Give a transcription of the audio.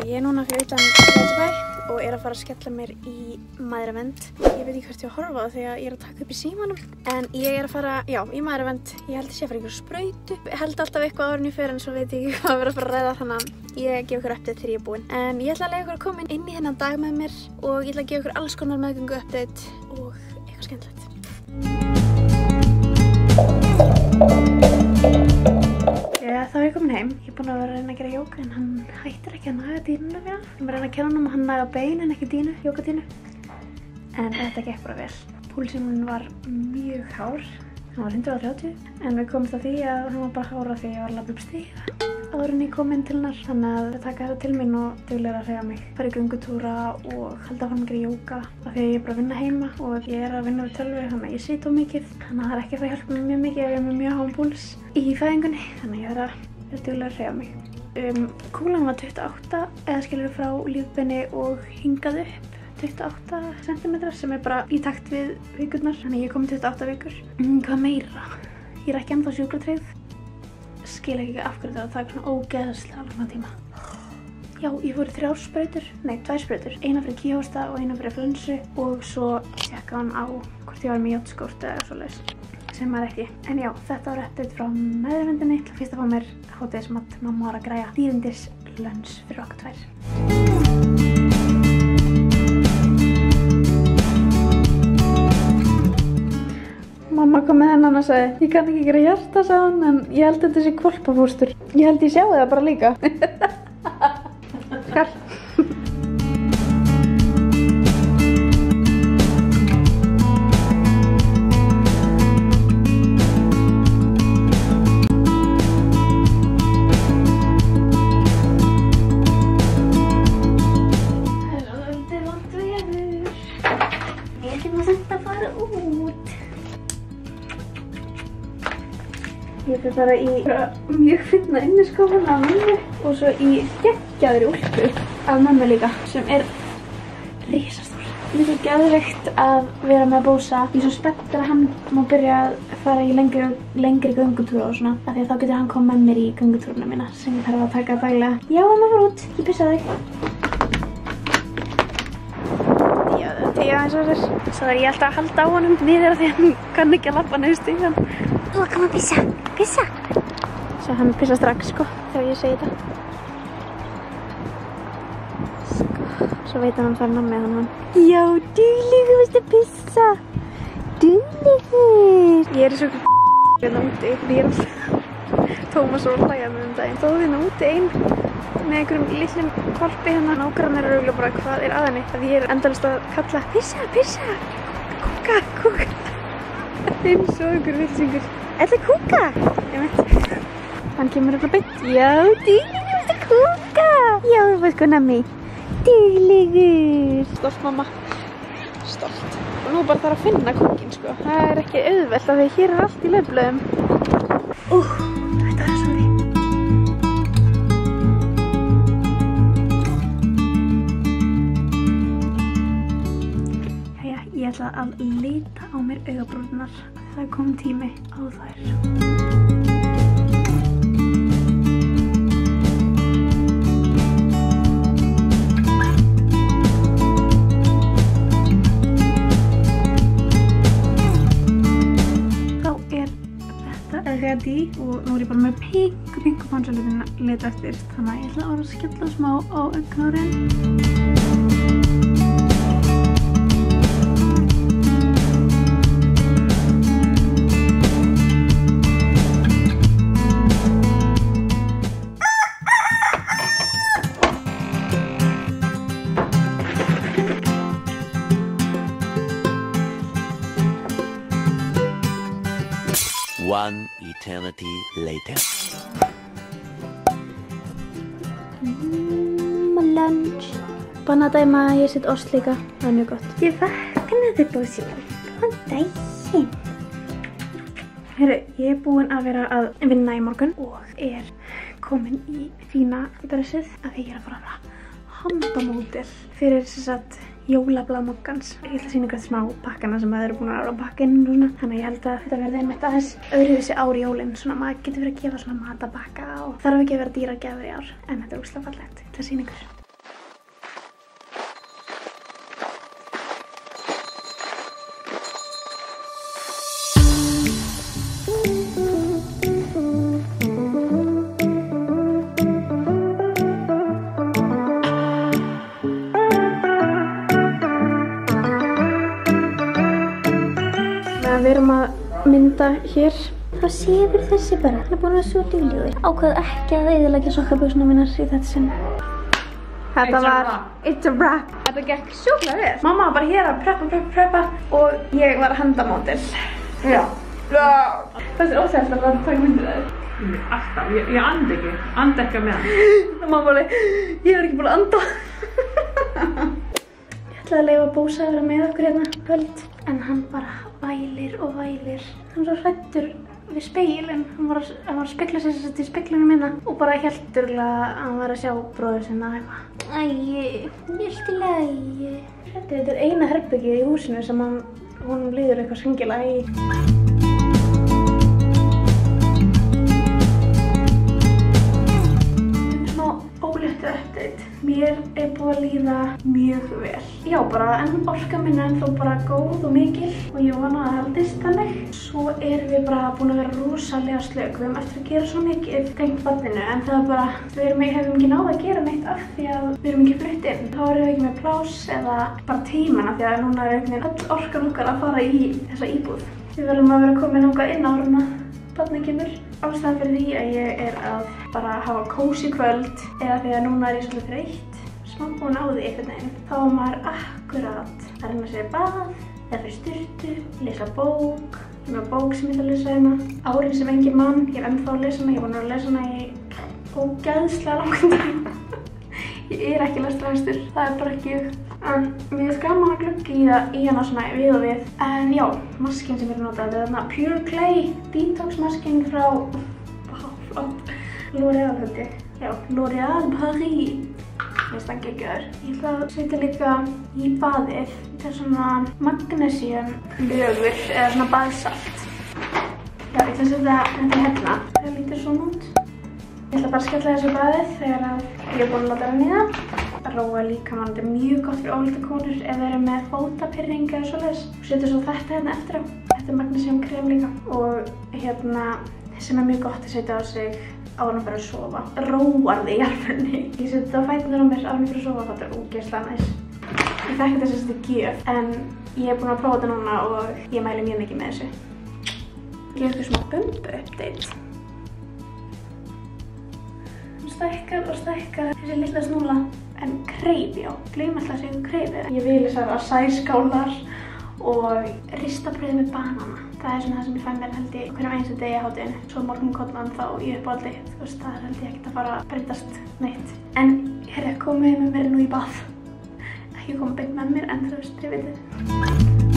Ég er núna fyrir utan Reykjavík og er að fara að skella mér í mæðravernd. Ég veit ekki hvert ég að horfa á því að ég er að taka upp í símanum. En ég er að fara, já, í mæðravernd. Ég held að sé að fara ykkur sprautu. Ég held alltaf eitthvað áður en ég fer en svo veit ég ekki hvað að vera að fara að ræða þannig að ég gef ykkur update þegar ég er búin. En ég ætla að leyfa ykkur að koma inn í þennan dag með mér og ég ætla að gefa ykkur alls konar meðgöngu update og eitthvað skemmtilegt. Þá er ég komin heim. Ég er búin að vera að reyna að gera jóga en hann hættir ekki að naga dýnuna mína. Ég var að reyna að kenna hann að hann naga bein en ekki dýnu, jógadýnu. En þetta gekk bara vel. Púlsinn minn var mjög hár. Hann var 130 en við komumst að því að hann var bara hár af því að ég var að labba upp stiga áður en ég kom inn til hennar. Þannig að taka þetta til mín og duglega að hreyfa mig. Fara í göngutúra og halda áfram að gera jóga af því að ég er bara að vinna heima og ég er að vinna við tölvu þannig að ég sit of mikið. Þannig að það er ekki að fara að hjálpa mér mjög mikið ef ég er með mjög háan púls í fæðingunni. Þannig að ég er að duglega að hreyfa mig. Kúlan var 28 eða skilur frá lífbeini og hingað upp 28 cm sem er bara í takt við vikurnar. Þannig ég kom 28 vikur. Hvað meira? Ég er ekki ennþá sjúkratryggð. Skil ekki af hverju það taka svona ógeðslega langan tíma. Já, ég fór í 2 sprautur. Eina fyrir kíhósta og eina fyrir flunsu og svo tjekka hann á hvort ég var með járnskort eða svoleiðis. Sem maður ekki. En já, þetta var update frá meðverndinni. Fyrst að fá mér hádegismat. Mamma var að græja dýrindis lunch fyrir okkur 2. Mamma kom með hennan og sagði, ég kann ekki gera hjarta, sagði hann, en ég held þetta sé hvolpafóstur. Ég held ég sjáu það bara líka. Skall. Ég ætla að fara í mjög finna inniskófun af mömmu og svo í geggjaðri úlpu af mömmu líka sem er risastór. Mér finnst geðveikt að vera með Bósa. Ég er svo spennt að hann má byrja að fara í lengri göngutúra og svona af því að þá getur hann koma með mér í göngutúruna mína sem ég þarf að taka daglega. Já, hann var út. Ég pissaði þig. Já, þetta er aðeins að þér. Svo er ég alltaf að halda á honum niður af því að hann kann ekki að labba niður stígann. Þú að koma að pissa. Pissa. Svo hann pissa strax sko, þegar ég segi þetta. Sko, svo veit hann farin á með hann. Já, duglegur, viltu pissa? Duglegur. Ég er svo hérna úti, ég er alltaf Tómas og hlæja með daginn. Stóð hérna úti einn með einhverjum litlum hvolpi hérna. Nágrannar eru auðvitað bara hvað er að henni. Að ég er endalaust að kalla pissa, pissa. Kúka, kúka. Eins og einhver vilsingur. Ætla að kúka? Ég veit. Hann kemur alltaf beint. Já, duglegur, viltu kúka? Já, hvað sko nammi? Duglegur. Stolt mamma. Stolt. Og nú bara þarf að finna kúkinn sko. Það er ekki auðvelt af því hér er allt í laufblöðum. Þetta er svo því. Jæja, ég ætla að lita á mér augabrúnirnar. Það er kominn tími á þær. Þá er þetta ready og nú er ég bara með pingu pansalutin lit eftir. Þannig að ég ætla að skella smá á augnhárin. One eternity later. Lunch. Banna að dæma að ég set ost líka. Það er mjög gott. Ég vaknaði Bósi. Góðan daginn. Heyrðu, ég er búin að vera að vinna í morgun og er komin í fína dressið af því ég er að fara handamódel fyrir sem sagt jólablaðmokkans. Ég ætla að sýna ykkur smá pakkana sem það eru búin að pakka inn og svona. Þannig að ég held að þetta verði einmitt aðeins öðruvísi ár í jólinn. Svona maður getur verið að gefa svona matapakka og þarf ekki að vera dýrar gjafir í ár. En þetta er ógeðslega fallegt. Ég ætla að sýna ykkur. þetta hér. Þá sefur þessi bara. Hann búin að svo duglegur. Ákvað ekki að eyðileggja sokkabuxuna mínar í þetta sinn. Þetta var It's a Wrap. Þetta gekk sjúklega vel. Mamma var bara hér að preppa og ég var að handa mótil. Já. Það óþægilegt að taka myndir af þér. Alltaf, ég anda ekki að með hann. Mamma var alveg, ég er ekki búin að anda. Ég ætlaði að leyfa Bósa að vera með okkur hérna kvöld. En hann bara vælir og vælir. Hann var svo hræddur við speilin. Hann var að spegla sér í speglinu minna. Og bara hélt örugglega að hann var að sjá bróður sinna eitthvað. Æ, allt í lagi. Þetta er eina herbergið í húsinu sem honum líður eitthvað skringilega í. Óléttu update. Mér búið að líða mjög vel. Já, bara orka minna ennþá bara góð og mikil og ég vona að haldist þannig. Svo erum við bara búin að vera rosalega slök. Við höfum eftir að gera svo mikið tengt barninu en það er bara, við hefum ekki náð að gera neitt af því að við erum ekki flutt inn. Þá erum við ekki með pláss eða bara tímana því að núna er einhvern veginn öll orkan okkar að fara í þessa íbúð. Við verðum að vera komin þangað inn áður en að barnið kemur. Ástæðan fyrir því að ég er að bara hafa kósí kvöld eða því að núna er ég svolítið þreytt, smá búin á því einhvern veginn. Þá var maður akkurát að renna sér í bað eða fyrir sturtu, lesa bók. Ég með bók sem ég ætla að lesa hérna. Árin sem engin mann, ég hef ennþá að lesa hana, ég er búin að lesa hana í ógeðslega langan tíma. Ég er ekki lestrarhestur, það er bara ekki ég. En mér finnst gaman að glugga í hana svona við og við. En já, maskinn sem ég er að nota, þetta er þarna Pure Clay Detox maskinn frá L'Oréal held ég. Já, L'Oréal Paris. Mér finnst það geggjaður. Ég ætla að setja líka í baðið. Þetta er svona magnesium lögur eða svona baðsalt. Já, ég ætla að setja þetta hérna. Það lítur svona út. Ég ætla bara að skella þessu baðið þegar ég er búin að láta hann í það. Róa líkamann, þetta er mjög gott fyrir óléttar konur ef þeir eru með fótapirring eða svoleiðis. Setur svo þetta hérna eftir á. Þetta er magnesium krem líka og hérna sem er mjög gott að setja á sig áður en að fara að sofa. Róar þig í alvörunni. Ég seti þetta á fæturnar á mér áður en að fara að sofa, þetta er ógeðslega næs. Ég þekki þetta sem þetta gjöf en ég er búin að prófa þetta núna og ég mæli mjög mikið með þessu. Ég er smá bumbu update. Stækkar og stækkar þessi lilla snúla en kreifi á, gleym alltaf að segja kreifi. Ég vil þessar sæskálar og ristabrauð með banana. Það er svona það sem ég fæ mér held ég hverjum einstu degi á hádeginu. Svo morgunkollan þá í uppáhaldi, þú veist það held ég ekkert að fara að breytast neitt. En herri, komið með mér nú í bað. Ekki komið beint með mér en þú veist, þið vitið.